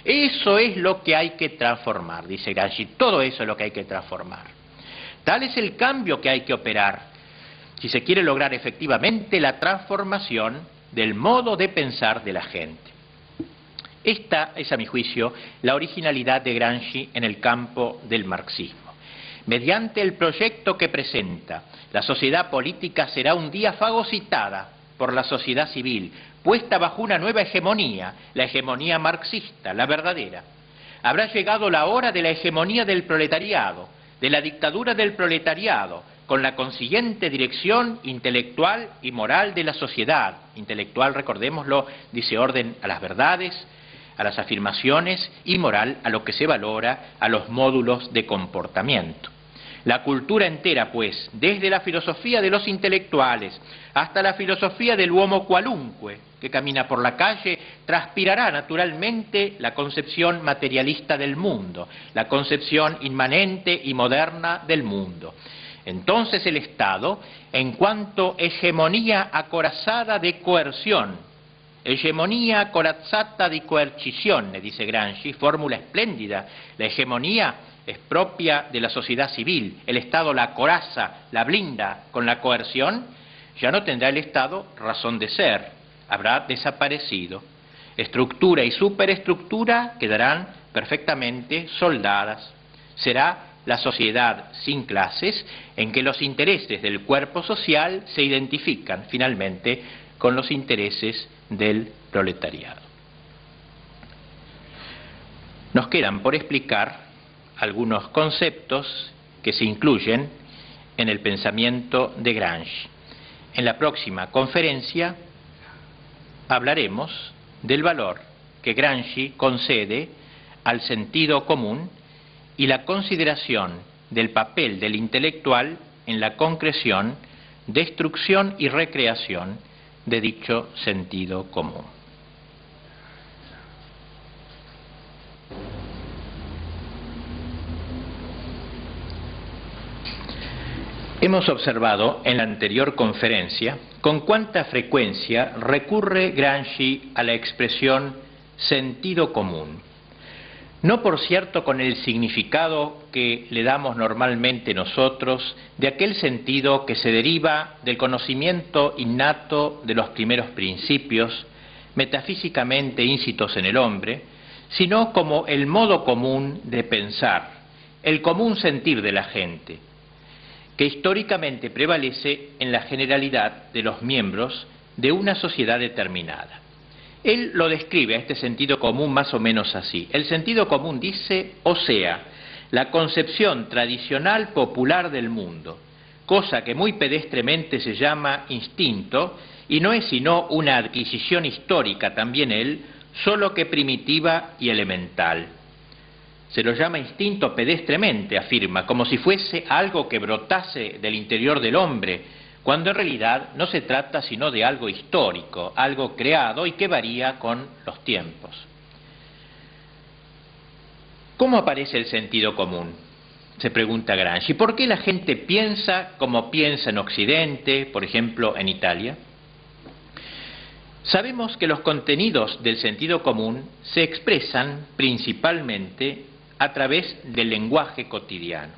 Eso es lo que hay que transformar, dice Gramsci, todo eso es lo que hay que transformar. Tal es el cambio que hay que operar, si se quiere lograr efectivamente la transformación del modo de pensar de la gente. Esta es, a mi juicio, la originalidad de Gramsci en el campo del marxismo. Mediante el proyecto que presenta, la sociedad política será un día fagocitada por la sociedad civil, puesta bajo una nueva hegemonía, la hegemonía marxista, la verdadera. Habrá llegado la hora de la hegemonía del proletariado, de la dictadura del proletariado, con la consiguiente dirección intelectual y moral de la sociedad. Intelectual, recordémoslo, dice orden a las verdades, a las afirmaciones, y moral a lo que se valora, a los módulos de comportamiento. La cultura entera, pues, desde la filosofía de los intelectuales hasta la filosofía del uomo qualunque, que camina por la calle, transpirará naturalmente la concepción materialista del mundo, la concepción inmanente y moderna del mundo. Entonces el Estado, en cuanto hegemonía acorazada de coerción, hegemonía corazzata di coercizione, dice Gramsci, fórmula espléndida, la hegemonía es propia de la sociedad civil, el Estado la acoraza, la blinda con la coerción, ya no tendrá el Estado razón de ser, habrá desaparecido. Estructura y superestructura quedarán perfectamente soldadas. Será la sociedad sin clases en que los intereses del cuerpo social se identifican finalmente con los intereses del proletariado. Nos quedan por explicar algunos conceptos que se incluyen en el pensamiento de Gramsci. En la próxima conferencia hablaremos del valor que Gramsci concede al sentido común y la consideración del papel del intelectual en la concreción, destrucción y recreación de dicho sentido común. Hemos observado en la anterior conferencia con cuánta frecuencia recurre Gramsci a la expresión sentido común. No, por cierto, con el significado que le damos normalmente nosotros de aquel sentido que se deriva del conocimiento innato de los primeros principios, metafísicamente íncitos en el hombre, sino como el modo común de pensar, el común sentir de la gente, que históricamente prevalece en la generalidad de los miembros de una sociedad determinada. Él lo describe a este sentido común más o menos así. El sentido común dice, o sea, la concepción tradicional popular del mundo, cosa que muy pedestremente se llama instinto, y no es sino una adquisición histórica también él, solo que primitiva y elemental. Se lo llama instinto pedestremente, afirma, como si fuese algo que brotase del interior del hombre, cuando en realidad no se trata sino de algo histórico, algo creado y que varía con los tiempos. ¿Cómo aparece el sentido común?, se pregunta Gramsci. ¿Por qué la gente piensa como piensa en Occidente, por ejemplo en Italia? Sabemos que los contenidos del sentido común se expresan principalmente a través del lenguaje cotidiano.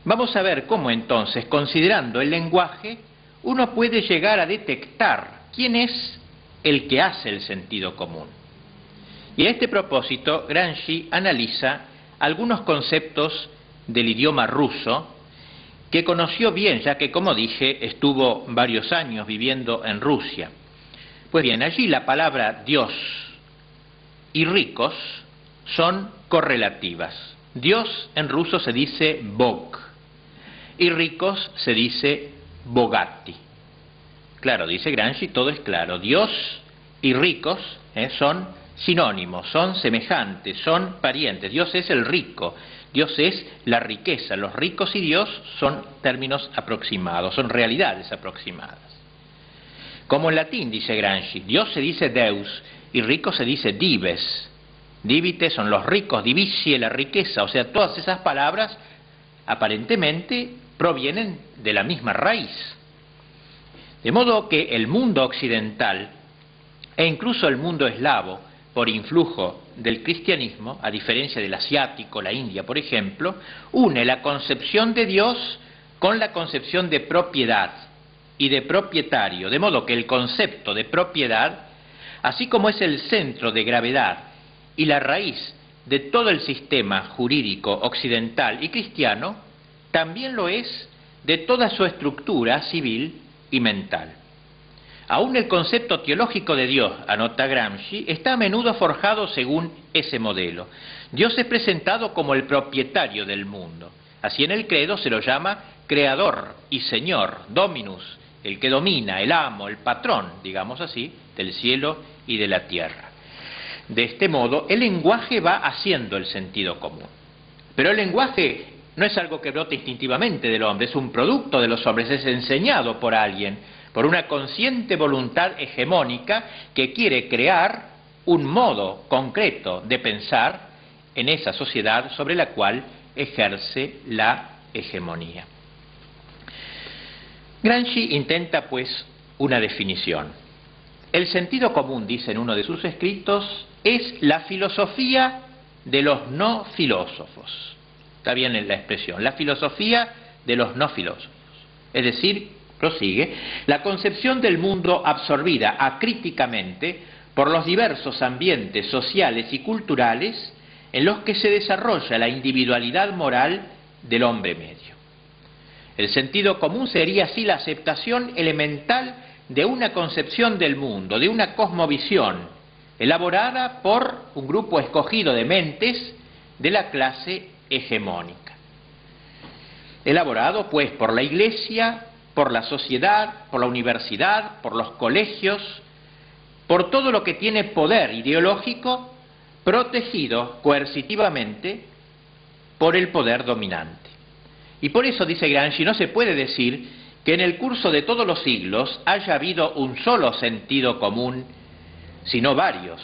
Vamos a ver cómo entonces, considerando el lenguaje, uno puede llegar a detectar quién es el que hace el sentido común. Y a este propósito, Gramsci analiza algunos conceptos del idioma ruso que conoció bien, ya que, como dije, estuvo varios años viviendo en Rusia. Pues bien, allí la palabra Dios y ricos son correlativas. Dios en ruso se dice Bog y ricos se dice Bogati. Claro, dice Gramsci, todo es claro. Dios y ricos son sinónimos, son semejantes, son parientes. Dios es el rico, Dios es la riqueza. Los ricos y Dios son términos aproximados, son realidades aproximadas. Como en latín, dice Gramsci, Dios se dice Deus y rico se dice dives. Divite son los ricos, divisie la riqueza, o sea, todas esas palabras aparentemente provienen de la misma raíz. De modo que el mundo occidental e incluso el mundo eslavo por influjo del cristianismo, a diferencia del asiático, la India, por ejemplo, une la concepción de Dios con la concepción de propiedad y de propietario, de modo que el concepto de propiedad, así como es el centro de gravedad y la raíz de todo el sistema jurídico occidental y cristiano, también lo es de toda su estructura civil y mental. Aún el concepto teológico de Dios, anota Gramsci, está a menudo forjado según ese modelo. Dios es presentado como el propietario del mundo. Así en el credo se lo llama creador y señor, dominus, el que domina, el amo, el patrón, digamos así, del cielo y de la tierra. De este modo, el lenguaje va haciendo el sentido común. Pero el lenguaje no es algo que brote instintivamente del hombre, es un producto de los hombres, es enseñado por alguien, por una consciente voluntad hegemónica que quiere crear un modo concreto de pensar en esa sociedad sobre la cual ejerce la hegemonía. Gramsci intenta, pues, una definición. El sentido común, dice en uno de sus escritos, es la filosofía de los no filósofos. Está bien en la expresión, la filosofía de los no filósofos. Es decir, prosigue, la concepción del mundo absorbida acríticamente por los diversos ambientes sociales y culturales en los que se desarrolla la individualidad moral del hombre medio. El sentido común sería así la aceptación elemental de una concepción del mundo, de una cosmovisión, elaborada por un grupo escogido de mentes de la clase hegemónica. Elaborado, pues, por la Iglesia, por la sociedad, por la universidad, por los colegios, por todo lo que tiene poder ideológico, protegido coercitivamente por el poder dominante. Y por eso, dice Gramsci, no se puede decir que en el curso de todos los siglos haya habido un solo sentido común, sino varios.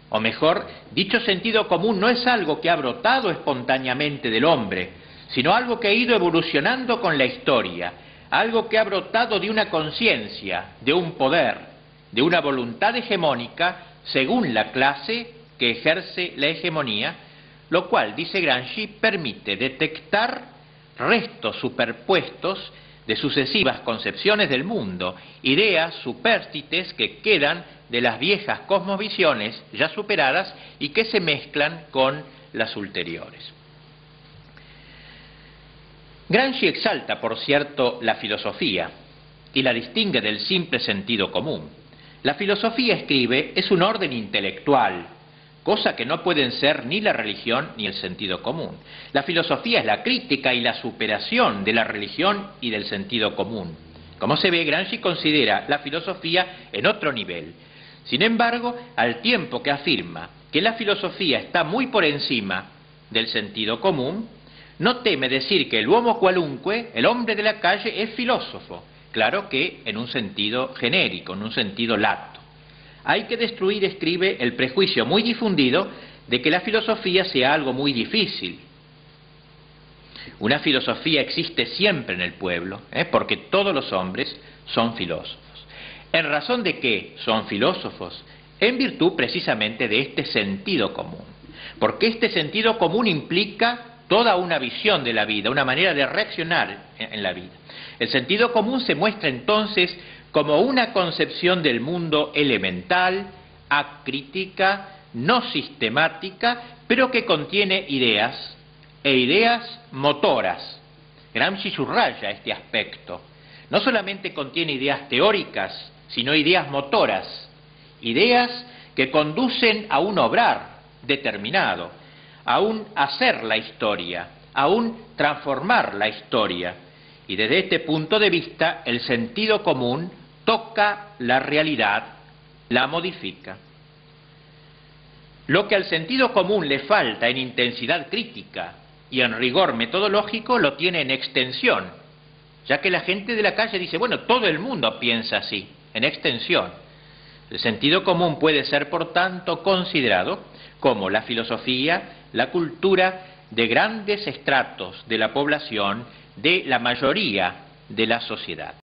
O mejor, dicho sentido común no es algo que ha brotado espontáneamente del hombre, sino algo que ha ido evolucionando con la historia, algo que ha brotado de una conciencia, de un poder, de una voluntad hegemónica, según la clase que ejerce la hegemonía, lo cual, dice Gramsci, permite detectar restos superpuestos de sucesivas concepciones del mundo, ideas supérstites que quedan de las viejas cosmovisiones ya superadas y que se mezclan con las ulteriores. Gramsci exalta, por cierto, la filosofía y la distingue del simple sentido común. La filosofía, escribe, es un orden intelectual, cosa que no pueden ser ni la religión ni el sentido común. La filosofía es la crítica y la superación de la religión y del sentido común. Como se ve, Gramsci considera la filosofía en otro nivel. Sin embargo, al tiempo que afirma que la filosofía está muy por encima del sentido común, no teme decir que el uomo qualunque, el hombre de la calle, es filósofo. Claro que en un sentido genérico, en un sentido lato. Hay que destruir, escribe, el prejuicio muy difundido de que la filosofía sea algo muy difícil. Una filosofía existe siempre en el pueblo, porque todos los hombres son filósofos. ¿En razón de qué son filósofos? En virtud precisamente de este sentido común. Porque este sentido común implica toda una visión de la vida, una manera de reaccionar en la vida. El sentido común se muestra entonces como una concepción del mundo elemental, acrítica, no sistemática, pero que contiene ideas, e ideas motoras. Gramsci subraya este aspecto. No solamente contiene ideas teóricas, sino ideas motoras, ideas que conducen a un obrar determinado, a un hacer la historia, a un transformar la historia. Y desde este punto de vista, el sentido común toca la realidad, la modifica. Lo que al sentido común le falta en intensidad crítica y en rigor metodológico lo tiene en extensión, ya que la gente de la calle dice, bueno, todo el mundo piensa así, en extensión. El sentido común puede ser, por tanto, considerado como la filosofía, la cultura de grandes estratos de la población, de la mayoría de la sociedad.